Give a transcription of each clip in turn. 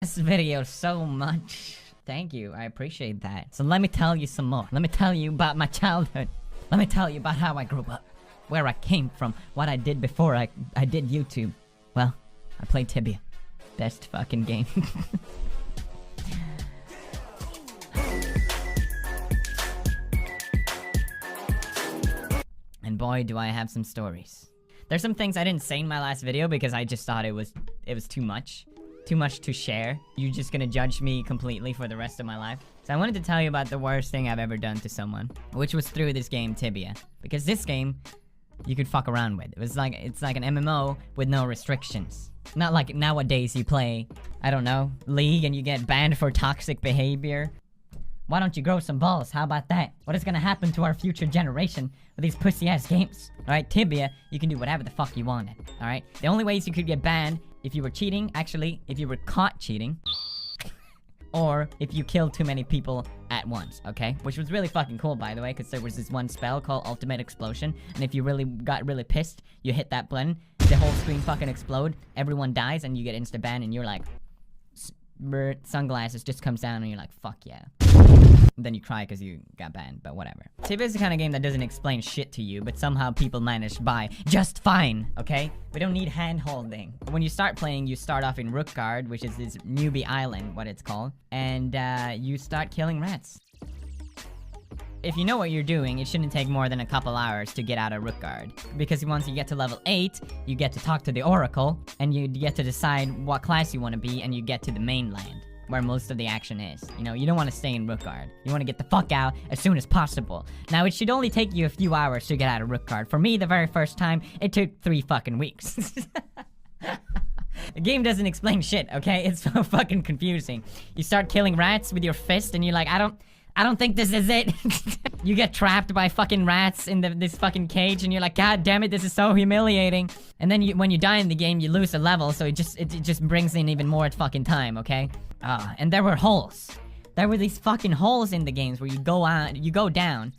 This video so much. Thank you, I appreciate that. So let me tell you some more. Let me tell you about my childhood. Let me tell you about how I grew up. Where I came from. What I did before I did YouTube. Well, I played Tibia. Best fucking game. And boy, do I have some stories. There's some things I didn't say in my last video because I just thought it was too much. Too much to share. You're just gonna judge me completely for the rest of my life. So I wanted to tell you about the worst thing I've ever done to someone, which was through this game Tibia. Because this game, you could fuck around with. It's like an MMO with no restrictions. Not like nowadays you play, I don't know, League and you get banned for toxic behavior. Why don't you grow some balls? How about that? What is gonna happen to our future generation with these pussy-ass games? Alright, Tibia, you can do whatever the fuck you wanted. Alright? The only ways you could get banned, if you were cheating, actually, if you were caught cheating, or if you killed too many people at once, okay? Which was really fucking cool, by the way, because there was this one spell called Ultimate Explosion, and if you got really pissed, you hit that button, the whole screen fucking explode, everyone dies, and you get insta-banned, and you're like, sunglasses just comes down, and you're like, fuck yeah. And then you cry because you got banned, but whatever. Tibia is the kind of game that doesn't explain shit to you, but somehow people manage by just fine, okay? We don't need hand-holding. When you start playing, you start off in Rookgard, which is this newbie island, what it's called, and you start killing rats. If you know what you're doing, it shouldn't take more than a couple hours to get out of Rookgard. Because once you get to level 8, you get to talk to the Oracle, and you get to decide what class you want to be, and you get to the mainland, where most of the action is. You know, you don't want to stay in Rookgard. You want to get the fuck out as soon as possible. Now, it should only take you a few hours to get out of Rookgard. For me, the very first time, it took 3 fucking weeks. The game doesn't explain shit, okay? It's so fucking confusing. You start killing rats with your fist, and you're like, I don't think this is it. You get trapped by fucking rats in this fucking cage, and you're like, God damn it, this is so humiliating. And then when you die in the game, you lose a level, so it just brings in even more fucking time, okay? And there were holes. There were these fucking holes in the games where you go down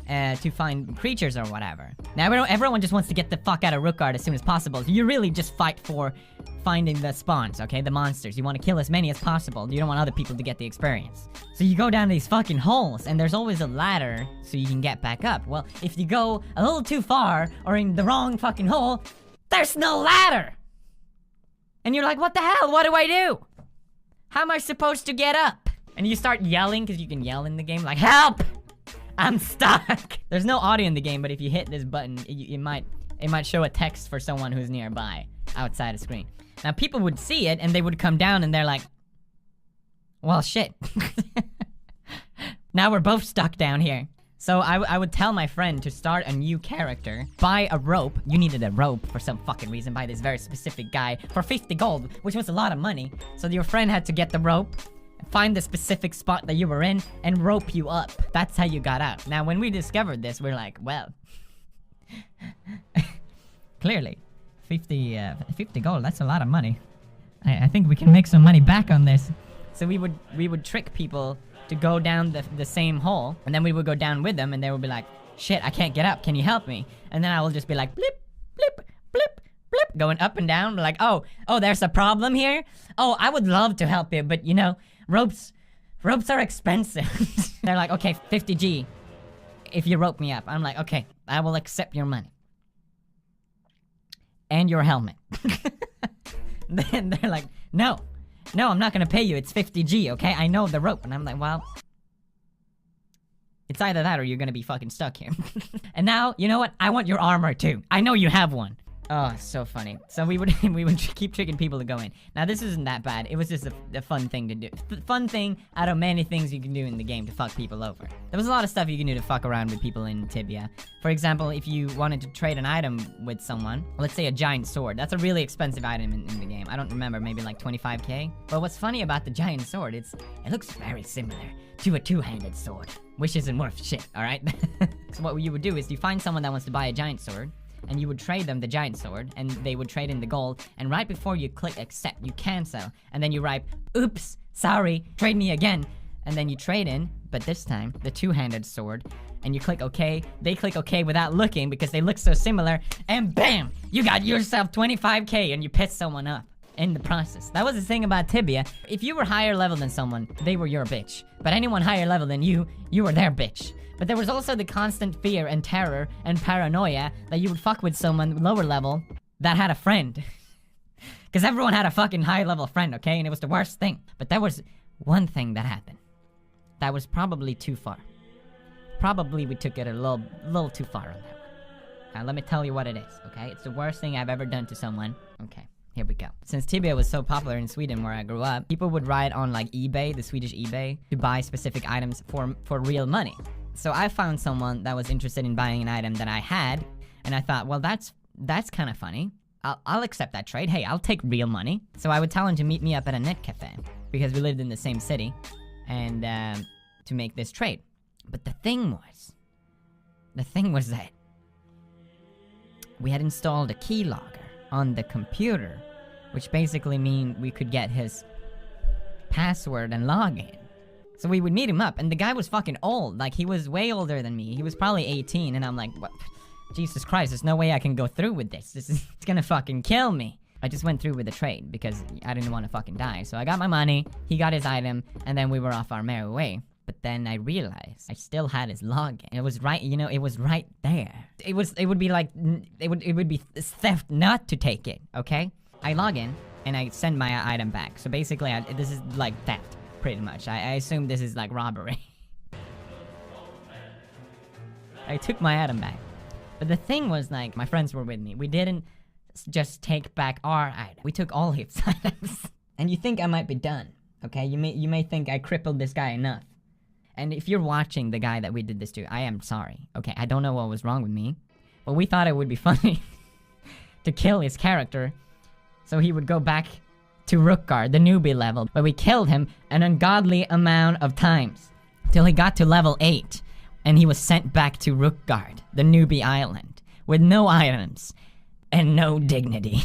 to find creatures or whatever. Now everyone just wants to get the fuck out of Rookgard as soon as possible. You really just fight for finding the spawns, okay? The monsters. You want to kill as many as possible. You don't want other people to get the experience. So you go down these fucking holes, and there's always a ladder so you can get back up. Well, if you go a little too far, or in the wrong fucking hole, there's no ladder! And you're like, what the hell? What do I do? How am I supposed to get up? And you start yelling, because you can yell in the game, like, help! I'm stuck! There's no audio in the game, but if you hit this button, it might show a text for someone who's nearby, outside the screen. Now, people would see it, and they would come down, and they're like, well, shit. Now we're both stuck down here. So I would tell my friend to start a new character, buy a rope. You needed a rope for some fucking reason, by this very specific guy, for 50 gold, which was a lot of money. So your friend had to get the rope, find the specific spot that you were in, and rope you up. That's how you got out. Now, when we discovered this, we're like, well, clearly, 50 gold, that's a lot of money. I think we can make some money back on this. So we would trick people to go down the same hole, and then we would go down with them, and they would be like, shit, I can't get up, can you help me? And then I will just be like, blip, blip, blip, blip, going up and down, like, oh, there's a problem here? Oh, I would love to help you, but you know, ropes are expensive. They're like, okay, 50G, if you rope me up. I'm like, okay, I will accept your money. And your helmet. Then they're like, no, I'm not gonna pay you, it's 50G, okay? I know the rope. And I'm like, well, it's either that or you're gonna be fucking stuck here. And now, you know what? I want your armor too. I know you have one. Oh, so funny. So we would keep tricking people to go in. Now, this isn't that bad. It was just a fun thing to do. Fun thing out of many things you can do in the game to fuck people over. There was a lot of stuff you can do to fuck around with people in Tibia. For example, if you wanted to trade an item with someone, let's say a giant sword. That's a really expensive item in the game. I don't remember, maybe like 25k. But what's funny about the giant sword, it looks very similar to a two-handed sword, which isn't worth shit, alright? So what you would do is you find someone that wants to buy a giant sword, and you would trade them the giant sword, and they would trade in the gold, and right before you click accept, you cancel, and then you write, oops, sorry, trade me again, and then you trade in, but this time, the two-handed sword, and you click OK, they click OK without looking because they look so similar, and BAM! You got yourself 25k and you pissed someone up. in the process. That was the thing about Tibia. If you were higher level than someone, they were your bitch. But anyone higher level than you were their bitch. But there was also the constant fear and terror and paranoia that you would fuck with someone lower level that had a friend. Because everyone had a fucking high level friend, okay? And it was the worst thing. But there was one thing that happened that was probably too far. Probably we took it a little too far on that one. Now let me tell you what it is, okay? It's the worst thing I've ever done to someone. Okay, here we go. Since Tibia was so popular in Sweden where I grew up, people would ride on like eBay, the Swedish eBay, to buy specific items for real money. So I found someone that was interested in buying an item that I had, and I thought, well, that's kind of funny. I'll accept that trade. Hey, I'll take real money. So I would tell him to meet me up at a net cafe because we lived in the same city, and to make this trade. But the thing was that we had installed a keylogger on the computer, which basically mean we could get his password and log in. So we would meet him up, and the guy was fucking old. Like, he was way older than me. He was probably 18, and I'm like, what? Jesus Christ, there's no way I can go through with this. It's gonna fucking kill me. I just went through with the trade because I didn't want to fucking die. So I got my money, he got his item, and then we were off our merry way. But then I realized I still had his login. It was right, you know, it was right there. It would be like, it would be theft not to take it, okay? I log in, and I send my item back. So basically, this is like theft, pretty much. I assume this is like robbery. I took my item back. But the thing was, like, my friends were with me. We didn't just take back our item. We took all his items. And you think I might be done, okay? You may think I crippled this guy enough. And if you're watching the guy that we did this to, I am sorry, okay? I don't know what was wrong with me. But we thought it would be funny to kill his character so he would go back to Rookguard, the newbie level. But we killed him an ungodly amount of times till he got to level 8. And he was sent back to Rookguard, the newbie island, with no items and no dignity.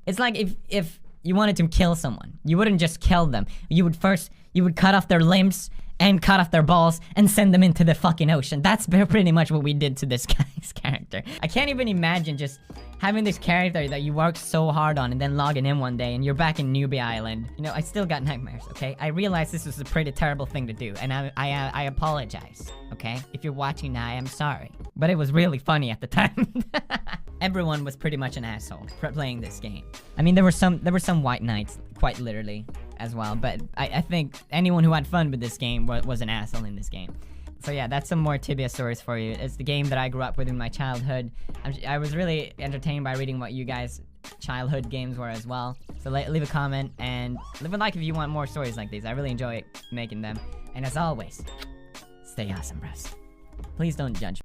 It's like if you wanted to kill someone, you wouldn't just kill them. You would cut off their limbs and cut off their balls and send them into the fucking ocean. That's pretty much what we did to this guy's character. I can't even imagine just having this character that you worked so hard on and then logging in one day and you're back in Newbie Island. You know, I still got nightmares, okay? I realize this was a pretty terrible thing to do, and I apologize, okay? If you're watching now, I am sorry. But it was really funny at the time. Everyone was pretty much an asshole for playing this game. I mean, there were some white knights, quite literally, as well, but I think anyone who had fun with this game was an asshole in this game. So yeah, that's some more Tibia stories for you. It's the game that I grew up with in my childhood. I was really entertained by reading what you guys' childhood games were as well. So leave a comment and leave a like if you want more stories like these. I really enjoy making them. And as always, stay awesome, bros. Please don't judge me.